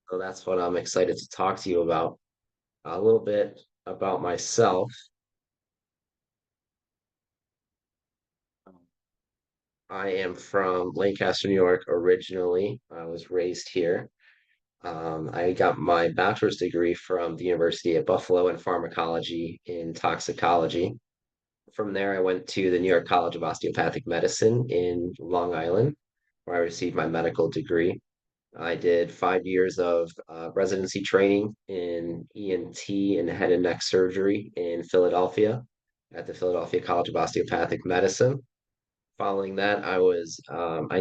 So that's what I'm excited to talk to you about. A little bit about myself. I am from Lancaster, New York originally. I was raised here. I got my bachelor's degree from the University at Buffalo in pharmacology in toxicology. From there, I went to the New York College of Osteopathic Medicine in Long Island, where I received my medical degree. I did 5 years of residency training in ENT and head and neck surgery in Philadelphia at the Philadelphia College of Osteopathic Medicine. Following that, I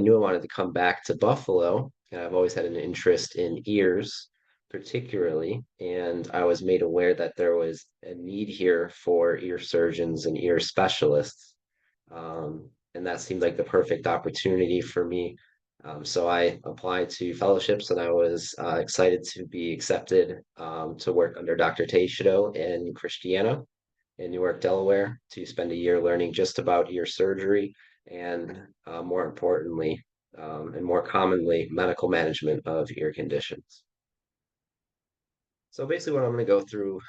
knew I wanted to come back to Buffalo, and I've always had an interest in ears, particularly. And I was made aware that there was a need here for ear surgeons and ear specialists. And that seemed like the perfect opportunity for me. So I applied to fellowships, and I was excited to be accepted to work under Dr. Teixeira in Christiana in Newark, Delaware, to spend a year learning just about ear surgery and, more importantly, and more commonly, medical management of ear conditions. So basically, what I'm going to go through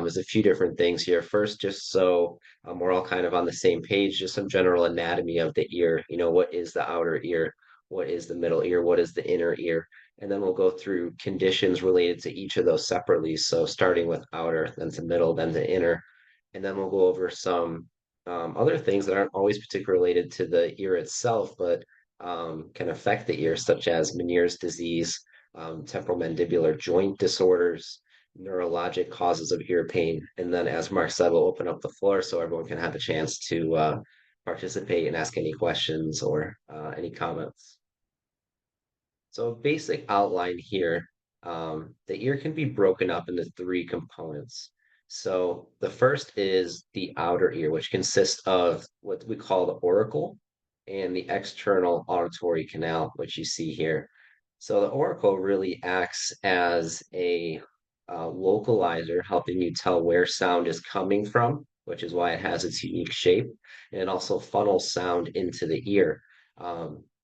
is a few different things here. First, just so we're all kind of on the same page, just some general anatomy of the ear. What is the outer ear? What is the middle ear? What is the inner ear? And then we'll go through conditions related to each of those separately. So starting with outer, then to middle, then to inner. And then we'll go over some other things that aren't always particularly related to the ear itself, but can affect the ear, such as Meniere's disease, temporomandibular joint disorders, neurologic causes of ear pain. And then, as Mark said, we'll open up the floor so everyone can have a chance to participate and ask any questions or any comments. So, basic outline here, the ear can be broken up into three components. So, the first is the outer ear, which consists of what we call the auricle and the external auditory canal, which you see here. So, the auricle really acts as a localizer, helping you tell where sound is coming from, which is why it has its unique shape. And it also funnels sound into the ear.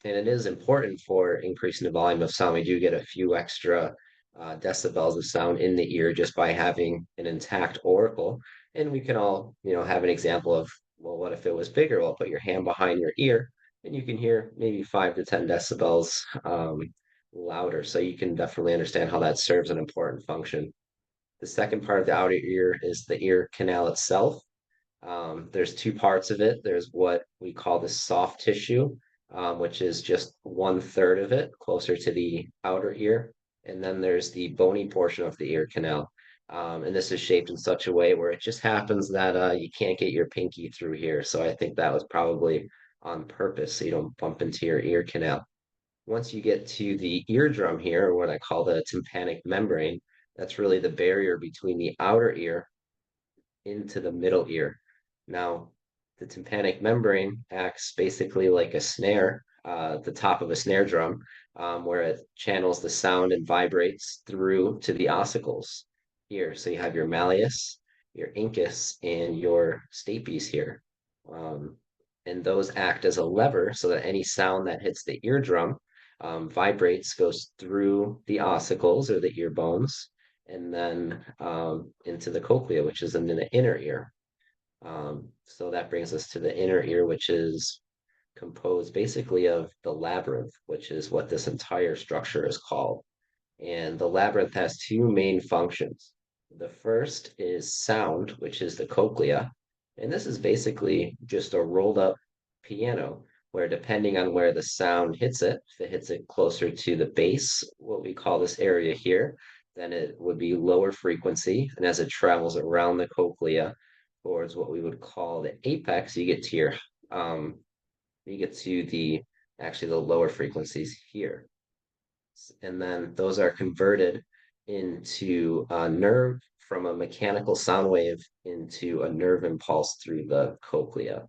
And it is important for increasing the volume of sound. We do get a few extra decibels of sound in the ear just by having an intact auricle. And we can all, have an example of, well, what if it was bigger? Well, put your hand behind your ear and you can hear maybe 5 to 10 decibels louder. So you can definitely understand how that serves an important function. The second part of the outer ear is the ear canal itself. There's two parts of it. There's what we call the soft tissue, which is just 1/3 of it, closer to the outer ear. And then there's the bony portion of the ear canal. And this is shaped in such a way where it just happens that you can't get your pinky through here. So I think that was probably on purpose so you don't bump into your ear canal. Once you get to the eardrum here, or what I call the tympanic membrane, that's really the barrier between the outer ear into the middle ear. Now, the tympanic membrane acts basically like a snare, the top of a snare drum, where it channels the sound and vibrates through to the ossicles here. So you have your malleus, your incus, and your stapes here. Um, and those act as a lever so that any sound that hits the eardrum vibrates, goes through the ossicles or the ear bones, and then into the cochlea, which is in the inner ear. So that brings us to the inner ear, which is composed basically of the labyrinth, which is what this entire structure is called. And the labyrinth has two main functions. The first is sound, which is the cochlea. And this is basically just a rolled up piano where, depending on where the sound hits it, if it hits it closer to the base, what we call this area here, then it would be lower frequency. And as it travels around the cochlea towards what we would call the apex, um, you get to the actually the lower frequencies here. And then those are converted into a nerve from a mechanical sound wave into a nerve impulse through the cochlea.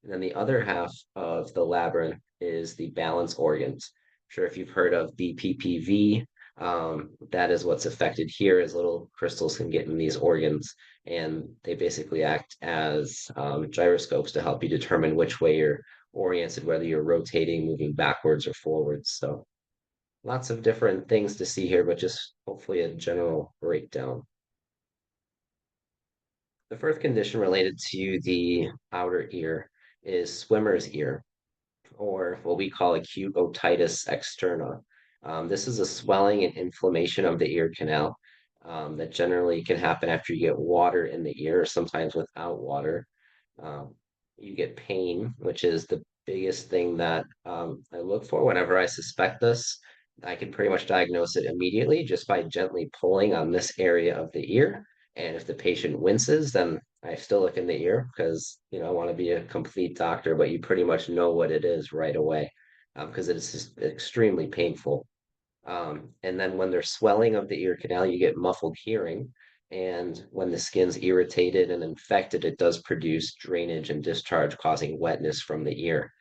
And then the other half of the labyrinth is the balance organs. I'm sure if you've heard of BPPV, that is what's affected here, as little crystals can get in these organs, and they basically act as gyroscopes to help you determine which way you're oriented, whether you're rotating, moving backwards or forwards. So Lots of different things to see here, but just hopefully a general breakdown. The first condition related to the outer ear is swimmer's ear, or what we call acute otitis externa. This is a swelling and inflammation of the ear canal that generally can happen after you get water in the ear, or sometimes without water. Um, you get pain, which is the biggest thing that I look for whenever I suspect this. I can pretty much diagnose it immediately just by gently pulling on this area of the ear. And if the patient winces, then I still look in the ear because, I want to be a complete doctor, but you pretty much know what it is right away because it is just extremely painful. And then when there's swelling of the ear canal, you get muffled hearing. And when the skin's irritated and infected, it does produce drainage and discharge, causing wetness from the ear.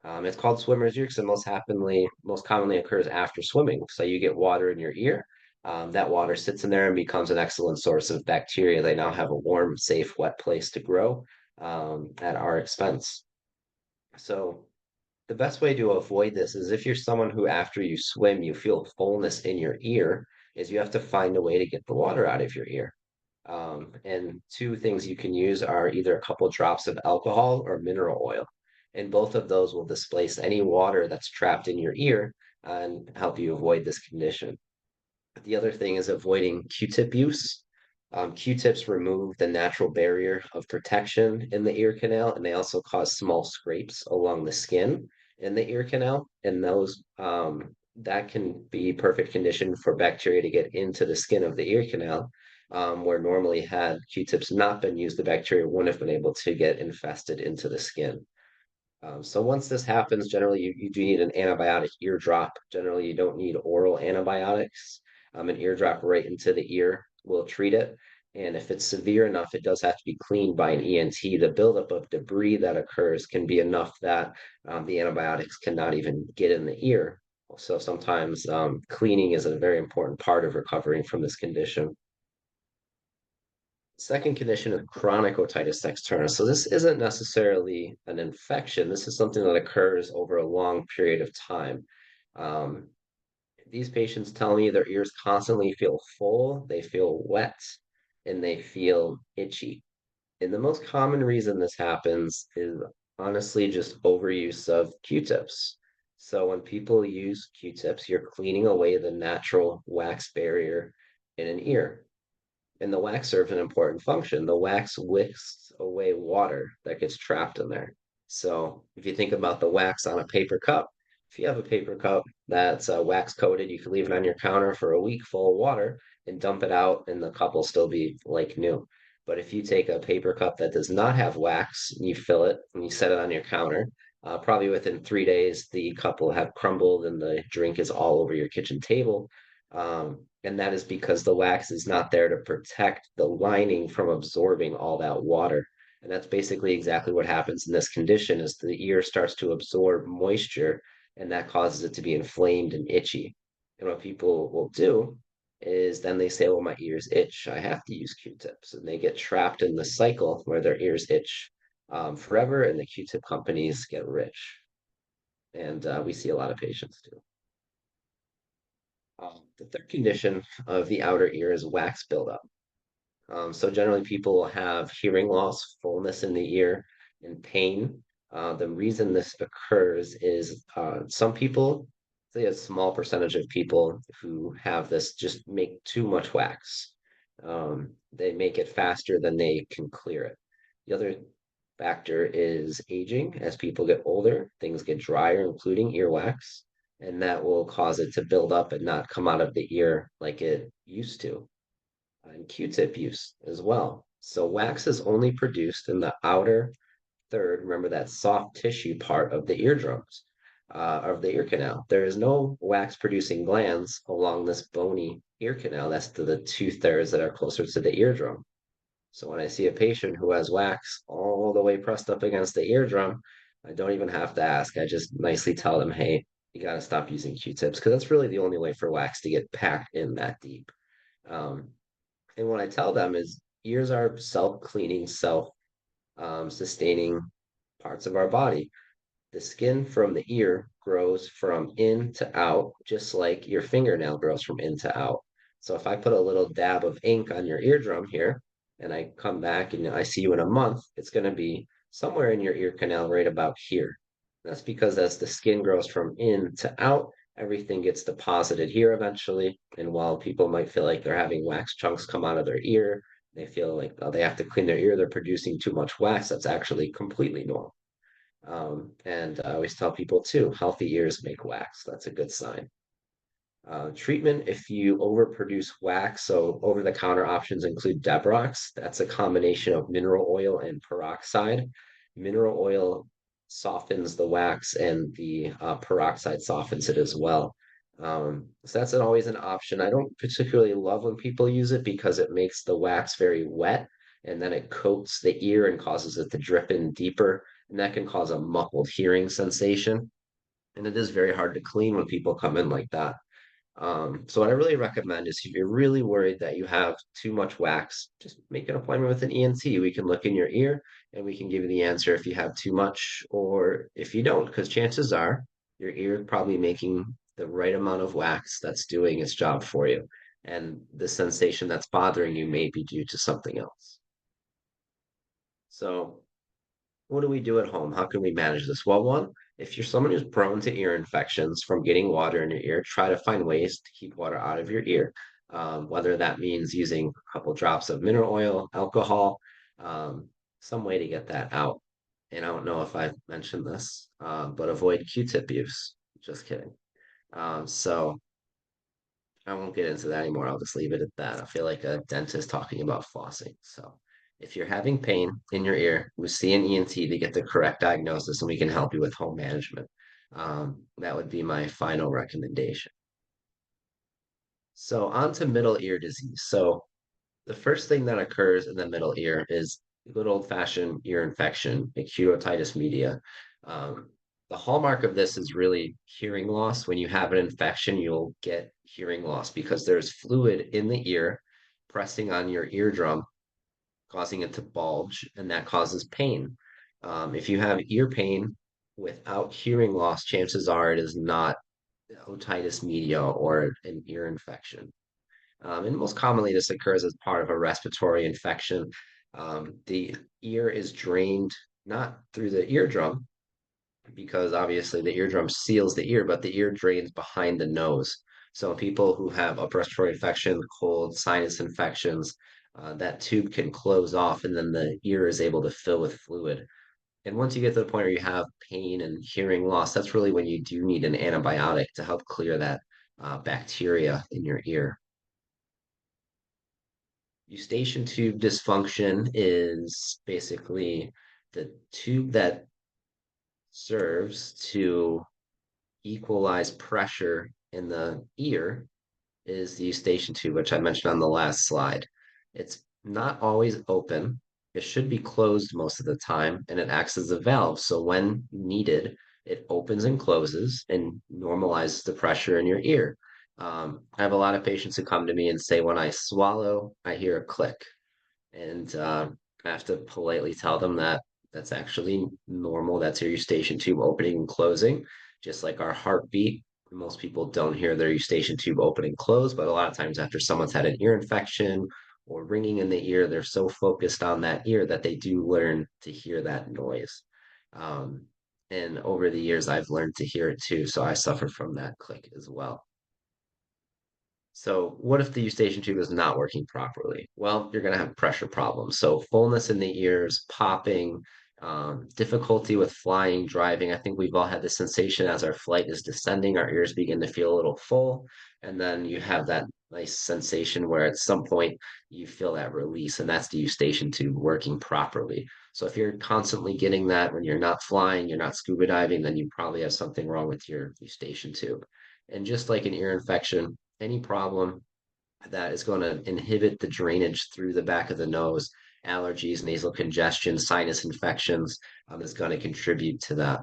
It's called swimmer's ear because it most commonly occurs after swimming. So you get water in your ear. That water sits in there and becomes an excellent source of bacteria. They now have a warm, safe, wet place to grow at our expense. So the best way to avoid this is if you're someone who, after you swim, you feel fullness in your ear, is you have to find a way to get the water out of your ear. And two things you can use are either a couple drops of alcohol or mineral oil. And both of those will displace any water that's trapped in your ear and help you avoid this condition. The other thing is avoiding Q-tip use. Q-tips remove the natural barrier of protection in the ear canal, and they also cause small scrapes along the skin in the ear canal. And those that can be perfect condition for bacteria to get into the skin of the ear canal, where normally had Q-tips not been used, the bacteria wouldn't have been able to get infested into the skin. So once this happens, generally you do need an antibiotic ear drop. Generally, you don't need oral antibiotics. An ear drop right into the ear will treat it. And if it's severe enough, it does have to be cleaned by an ENT. The buildup of debris that occurs can be enough that the antibiotics cannot even get in the ear. So sometimes cleaning is a very important part of recovering from this condition. Second condition is chronic otitis externa. So this isn't necessarily an infection. This is something that occurs over a long period of time. Um, these patients tell me their ears constantly feel full, they feel wet, and they feel itchy. And the most common reason this happens is honestly just overuse of Q-tips. So when people use Q-tips, you're cleaning away the natural wax barrier in an ear. And the wax serves an important function. The wax wicks away water that gets trapped in there. So if you think about the wax on a paper cup, if you have a paper cup that's wax coated, you can leave it on your counter for a week full of water and dump it out, and the cup will still be like new. But if you take a paper cup that does not have wax and you fill it and you set it on your counter, probably within 3 days, the cup will have crumbled and the drink is all over your kitchen table. And that is because the wax is not there to protect the lining from absorbing all that water. And that's basically exactly what happens in this condition is the ear starts to absorb moisture and that causes it to be inflamed and itchy. And what people will do is then they say, well, my ears itch. I have to use Q-tips. And they get trapped in the cycle where their ears itch forever and the Q-tip companies get rich. And we see a lot of patients too. The third condition of the outer ear is wax buildup. So generally, people will have hearing loss, fullness in the ear, and pain. The reason this occurs is some people, say a small percentage of people who have this, just make too much wax. They make it faster than they can clear it. The other factor is aging. As people get older, things get drier, including earwax, and that will cause it to build up and not come out of the ear like it used to. And Q-tip use as well. So wax is only produced in the outer third, remember that soft tissue part of the eardrums, of the ear canal. There is no wax producing glands along this bony ear canal. That's to the two-thirds that are closer to the eardrum. So when I see a patient who has wax all the way pressed up against the eardrum, I don't even have to ask. I just nicely tell them, hey, you got to stop using Q-tips because that's really the only way for wax to get packed in that deep. Um, and what I tell them is ears are self-cleaning, self sustaining parts of our body. The skin from the ear grows from in to out, just like your fingernail grows from in to out. So if I put a little dab of ink on your eardrum here, and I come back and I see you in a month, it's going to be somewhere in your ear canal right about here. That's because as the skin grows from in to out, everything gets deposited here eventually. And while people might feel like they're having wax chunks come out of their ear, they feel like they have to clean their ear, they're producing too much wax. That's actually completely normal. And I always tell people too, healthy ears make wax. That's a good sign. Treatment, if you overproduce wax, so over-the-counter options include Debrox. That's a combination of mineral oil and peroxide. Mineral oil softens the wax, and the peroxide softens it as well. So that's always an option. I don't particularly love when people use it because it makes the wax very wet, and then it coats the ear and causes it to drip in deeper, and that can cause a muffled hearing sensation. And it is very hard to clean when people come in like that. So what I really recommend is if you're really worried that you have too much wax, just make an appointment with an ENT. We can look in your ear and we can give you the answer if you have too much or if you don't, because chances are your ear is probably making the right amount of wax that's doing its job for you. And the sensation that's bothering you may be due to something else. So what do we do at home? How can we manage this? Well, one, if you're someone who's prone to ear infections from getting water in your ear, try to find ways to keep water out of your ear. Whether that means using a couple drops of mineral oil, alcohol, um, some way to get that out. And I don't know if I've mentioned this, but avoid Q-tip use. Just kidding. So I won't get into that anymore. I'll just leave it at that. I feel like a dentist talking about flossing. So if you're having pain in your ear, we see an ENT to get the correct diagnosis and we can help you with home management. That would be my final recommendation. So on to middle ear disease. So the first thing that occurs in the middle ear is good old-fashioned ear infection, acute otitis media. Um, the hallmark of this is really hearing loss. When you have an infection, you'll get hearing loss because there's fluid in the ear pressing on your eardrum, causing it to bulge, and that causes pain. If you have ear pain without hearing loss, chances are it is not otitis media or an ear infection. And most commonly, this occurs as part of a respiratory infection. The ear is drained not through the eardrum, because obviously the eardrum seals the ear, but the ear drains behind the nose. So people who have upper respiratory infection, cold, sinus infections, that tube can close off, and then the ear is able to fill with fluid. And once you get to the point where you have pain and hearing loss, that's really when you do need an antibiotic to help clear that bacteria in your ear. Eustachian tube dysfunction is basically the tube that serves to equalize pressure in the ear is the eustachian tube, which I mentioned on the last slide. It's not always open. It should be closed most of the time, and it acts as a valve. So when needed, it opens and closes and normalizes the pressure in your ear. I have a lot of patients who come to me and say, when I swallow, I hear a click. And I have to politely tell them that that's actually normal. That's your eustachian tube opening and closing, just like our heartbeat. Most people don't hear their eustachian tube open and close, but a lot of times after someone's had an ear infection or ringing in the ear, they're so focused on that ear that they do learn to hear that noise. Um, and over the years, I've learned to hear it too. So I suffer from that click as well. So what if the eustachian tube is not working properly? Well, you're going to have pressure problems. So fullness in the ears, popping, difficulty with flying, driving. I think we've all had the sensation as our flight is descending, our ears begin to feel a little full. And then you have that nice sensation where at some point you feel that release, and that's the eustachian tube working properly. So if you're constantly getting that when you're not flying, you're not scuba diving, then you probably have something wrong with your eustachian tube. And just like an ear infection, any problem that is going to inhibit the drainage through the back of the nose, allergies, nasal congestion, sinus infections, is going to contribute to that.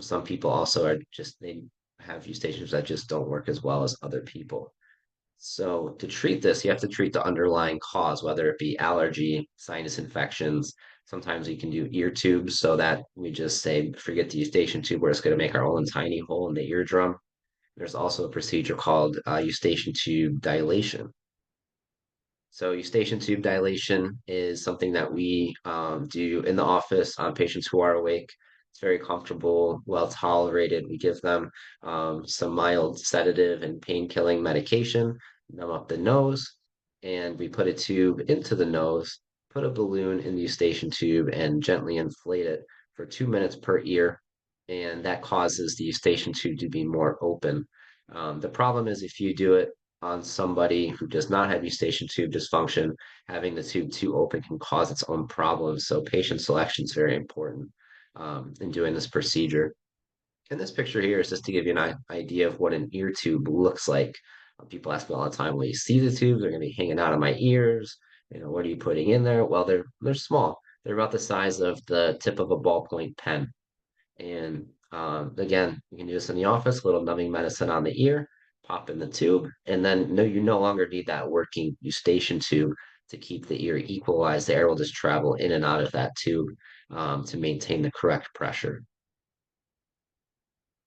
Some people also are just, they have eustachians that just don't work as well as other people. So to treat this, you have to treat the underlying cause, whether it be allergy, sinus infections, Sometimes we can do ear tubes so that we just say, forget the eustachian tube, we're just going to make our own tiny hole in the eardrum. There's also a procedure called eustachian tube dilation. So eustachian tube dilation is something that we do in the office on patients who are awake. It's very comfortable, well tolerated. We give them some mild sedative and pain-killing medication, numb up the nose, and we put a tube into the nose, put a balloon in the eustachian tube, and gently inflate it for 2 minutes per ear. And that causes the eustachian tube to be more open. The problem is if you do it on somebody who does not have eustachian tube dysfunction, having the tube too open can cause its own problems. So patient selection is very important in doing this procedure. And this picture here is just to give you an idea of what an ear tube looks like. People ask me all the time, "Well, you see the tubes? They're going to be hanging out of my ears. What are you putting in there?" Well, they're small. They're about the size of the tip of a ballpoint pen. And again, you can do this in the office, a little numbing medicine on the ear, pop in the tube, and then no, you no longer need that working eustachian tube to keep the ear equalized. The air will just travel in and out of that tube to maintain the correct pressure.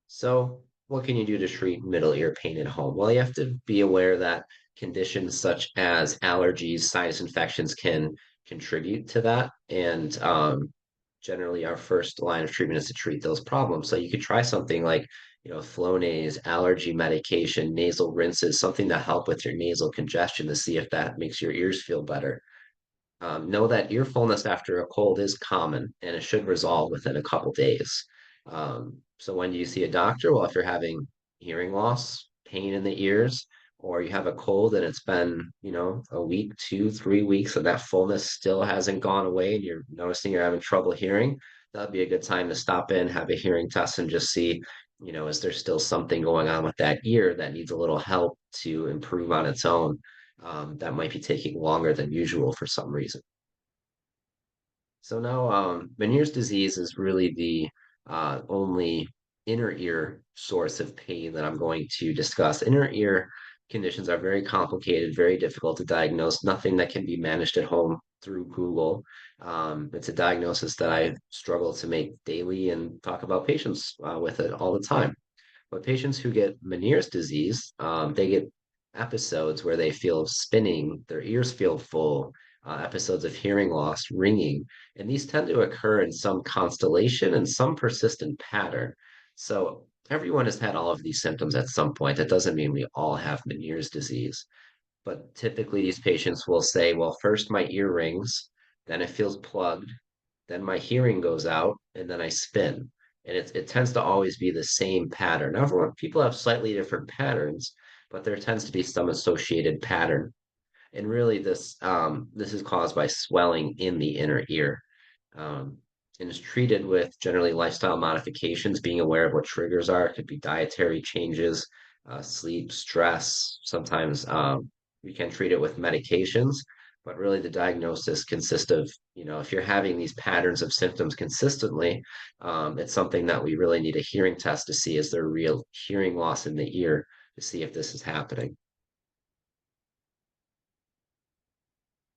So, what can you do to treat middle ear pain at home? Well, you have to be aware that conditions such as allergies, sinus infections can contribute to that. And generally, our first line of treatment is to treat those problems. So, you could try something like, Flonase, allergy medication, nasal rinses, something to help with your nasal congestion to see if that makes your ears feel better. Know that ear fullness after a cold is common and it should resolve within a couple days. So when do you see a doctor? Well, if you're having hearing loss, pain in the ears, or you have a cold and it's been, a week, 2, 3 weeks, and that fullness still hasn't gone away and you're noticing you're having trouble hearing, that'd be a good time to stop in, have a hearing test, and just see, is there still something going on with that ear that needs a little help to improve on its own? That might be taking longer than usual for some reason. So now, Meniere's disease is really the only inner ear source of pain that I'm going to discuss. Inner ear conditions are very complicated, very difficult to diagnose, nothing that can be managed at home through Google. It's a diagnosis that I struggle to make daily and talk about patients with it all the time. But patients who get Meniere's disease, they get episodes where they feel spinning, their ears feel full, episodes of hearing loss, ringing, and these tend to occur in some constellation and some persistent pattern. So everyone has had all of these symptoms at some point. That doesn't mean we all have Meniere's disease, but typically these patients will say, well, first my ear rings, then it feels plugged, then my hearing goes out, and then I spin. And it tends to always be the same pattern. Now, everyone, people have slightly different patterns, but there tends to be some associated pattern. And really, this is caused by swelling in the inner ear, um, and is treated with generally lifestyle modifications. Being aware of what triggers are, it could be dietary changes, sleep, stress. Sometimes we can treat it with medications, but really the diagnosis consists of, if you're having these patterns of symptoms consistently, it's something that we really need a hearing test to see is there real hearing loss in the ear to see if this is happening.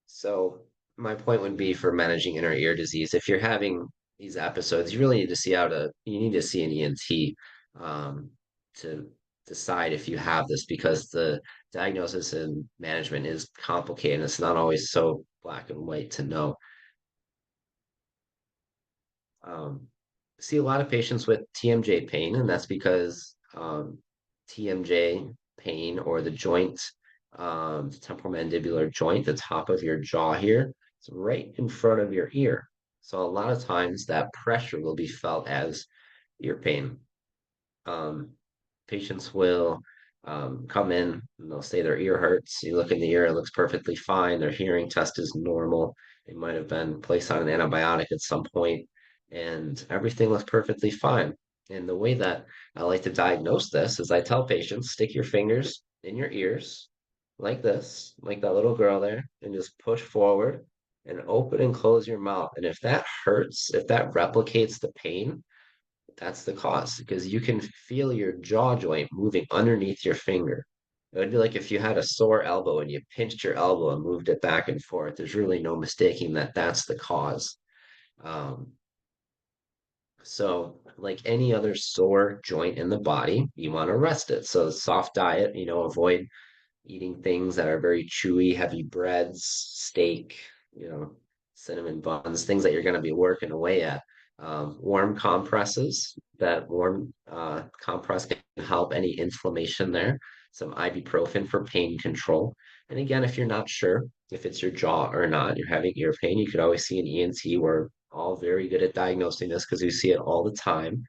So my point would be for managing inner ear disease, if you're having these episodes, you really need to you need to see an ENT to decide if you have this because the diagnosis and management is complicated. It's not always so black and white to know. Um, See a lot of patients with TMJ pain, and that's because TMJ pain or the joint, the temporomandibular joint, the top of your jaw here, it's right in front of your ear. So a lot of times that pressure will be felt as ear pain. Um, Patients will come in and they'll say their ear hurts. You look in the ear, it looks perfectly fine. Their hearing test is normal. They might have been placed on an antibiotic at some point, and everything looks perfectly fine. And the way that I like to diagnose this is I tell patients, stick your fingers in your ears like this, like that little girl there, and just push forward and open and close your mouth. And if that hurts, if that replicates the pain, that's the cause because you can feel your jaw joint moving underneath your finger. It would be like if you had a sore elbow and you pinched your elbow and moved it back and forth. There's really no mistaking that that's the cause. Um, so, like any other sore joint in the body, you want to rest it. So, soft diet, avoid eating things that are very chewy, heavy breads, steak, you know, cinnamon buns, things that you're going to be working away at. Warm compresses, that warm compress can help any inflammation there. Some ibuprofen for pain control. And again, if you're not sure if it's your jaw or not, you're having ear pain, you could always see an ENT. We're all very good at diagnosing this because we see it all the time.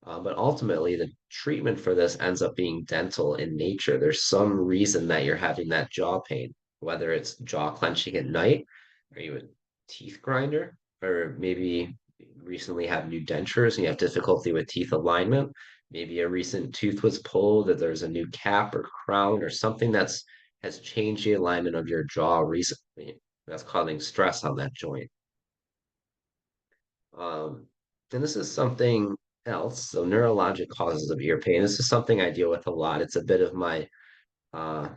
But ultimately, the treatment for this ends up being dental in nature. There's some reason that you're having that jaw pain, whether it's jaw clenching at night, are you a teeth grinder, or maybe recently have new dentures and you have difficulty with teeth alignment. Maybe a recent tooth was pulled, or there's a new cap or crown or something that's has changed the alignment of your jaw recently. That's causing stress on that joint. Um, and this is something else. So neurologic causes of ear pain. This is something I deal with a lot. It's a bit of my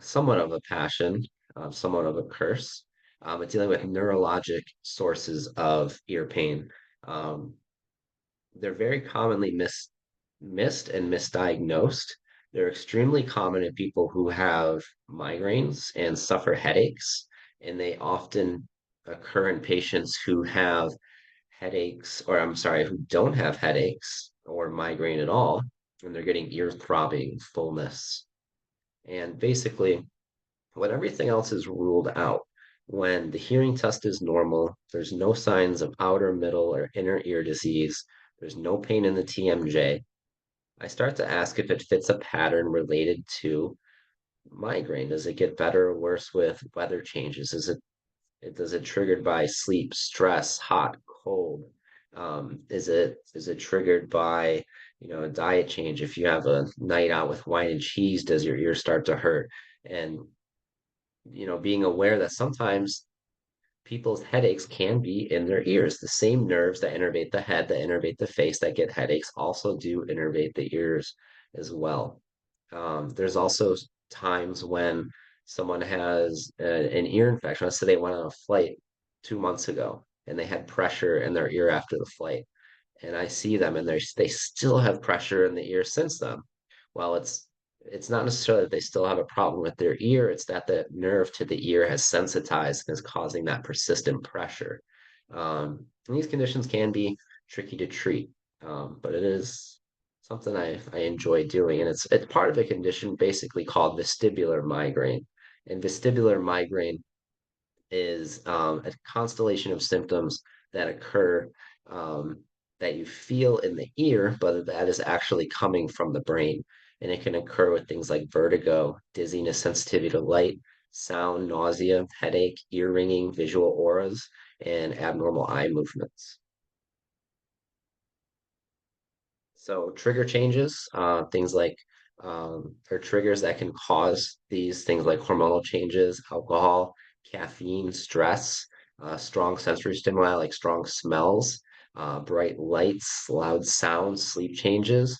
somewhat of a passion, somewhat of a curse. But dealing with neurologic sources of ear pain. Um, they're very commonly missed and misdiagnosed. They're extremely common in people who have migraines and suffer headaches, and they often occur in patients who have headaches, or I'm sorry, who don't have headaches or migraine at all, and they're getting ear throbbing, fullness. And basically, when everything else is ruled out, when the hearing test is normal, there's no signs of outer, middle, or inner ear disease, there's no pain in the TMJ, I start to ask if it fits a pattern related to migraine. Does it get better or worse with weather changes? Does it triggered by sleep, stress, hot, cold? Is it triggered by a diet change? If you have a night out with wine and cheese, does your ear start to hurt? And being aware that sometimes people's headaches can be in their ears. The same nerves that innervate the head, that innervate the face, that get headaches also do innervate the ears as well. There's also times when someone has an ear infection. Let's say they went on a flight 2 months ago and they had pressure in their ear after the flight, and I see them and they still have pressure in the ear since then. Well, it's not necessarily that they still have a problem with their ear, it's that the nerve to the ear has sensitized and is causing that persistent pressure. And these conditions can be tricky to treat, but it is something I enjoy doing, and it's part of a condition basically called vestibular migraine. And vestibular migraine is a constellation of symptoms that occur, um, that you feel in the ear, but that is actually coming from the brain. And it can occur with things like vertigo, dizziness, sensitivity to light, sound, nausea, headache, ear ringing, visual auras, and abnormal eye movements. So trigger changes, things like or triggers that can cause these things like hormonal changes, alcohol, caffeine, stress, strong sensory stimuli like strong smells, bright lights, loud sounds, sleep changes,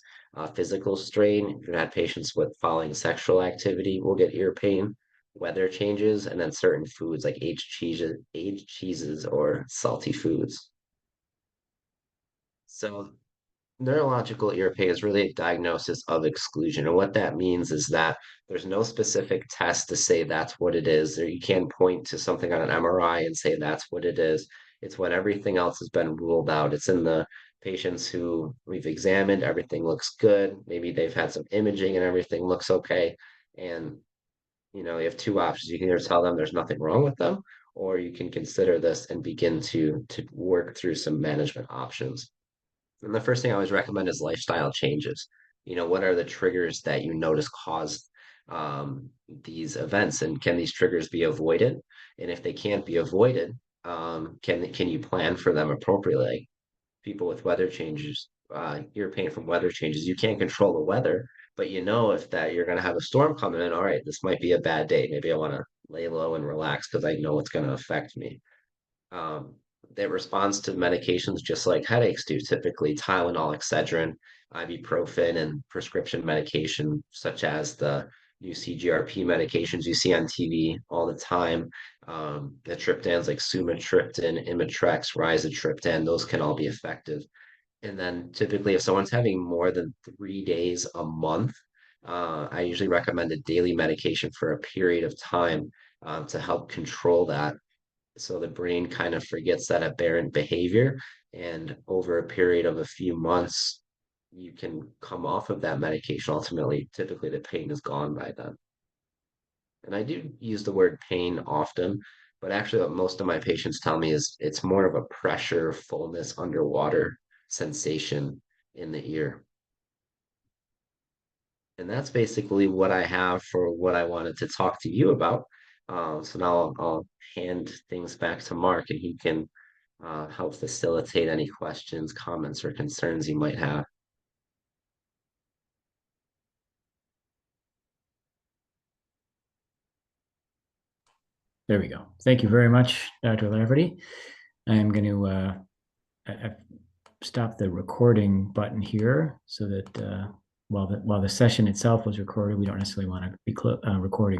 physical strain. If you had patients with following sexual activity, will get ear pain, weather changes, and then certain foods like aged cheeses or salty foods. So neurological ear pain is really a diagnosis of exclusion. And what that means is that there's no specific test to say that's what it is, or you can't point to something on an MRI and say that's what it is. It's when everything else has been ruled out. It's in the patients who we've examined, everything looks good. Maybe they've had some imaging and everything looks okay. And you have two options. You can either tell them there's nothing wrong with them, or you can consider this and begin to work through some management options. And the first thing I always recommend is lifestyle changes. What are the triggers that you notice cause these events, and can these triggers be avoided? And if they can't be avoided, can you plan for them appropriately? Like people with weather changes, ear pain from weather changes, you can't control the weather, but if that you're going to have a storm coming in. All right, this might be a bad day. Maybe I want to lay low and relax because I know it's going to affect me. Um, it responds to medications just like headaches do, typically Tylenol, Excedrin, ibuprofen, and prescription medication such as the new CGRP medications you see on TV all the time. The triptans like sumatriptan, Imitrex, rizatriptan, those can all be effective. And then typically, if someone's having more than 3 days a month, I usually recommend a daily medication for a period of time to help control that. So the brain kind of forgets that aberrant behavior. And over a period of a few months, you can come off of that medication. Ultimately, typically the pain is gone by then. And I do use the word pain often, but actually, what most of my patients tell me is it's more of a pressure, fullness, underwater sensation in the ear. And that's basically what I have for what I wanted to talk to you about. So now I'll hand things back to Mark and he can help facilitate any questions, comments, or concerns you might have. There we go. Thank you very much, Dr. Lafferty. I'm going to stop the recording button here so that while the session itself was recorded, we don't necessarily want to be recording.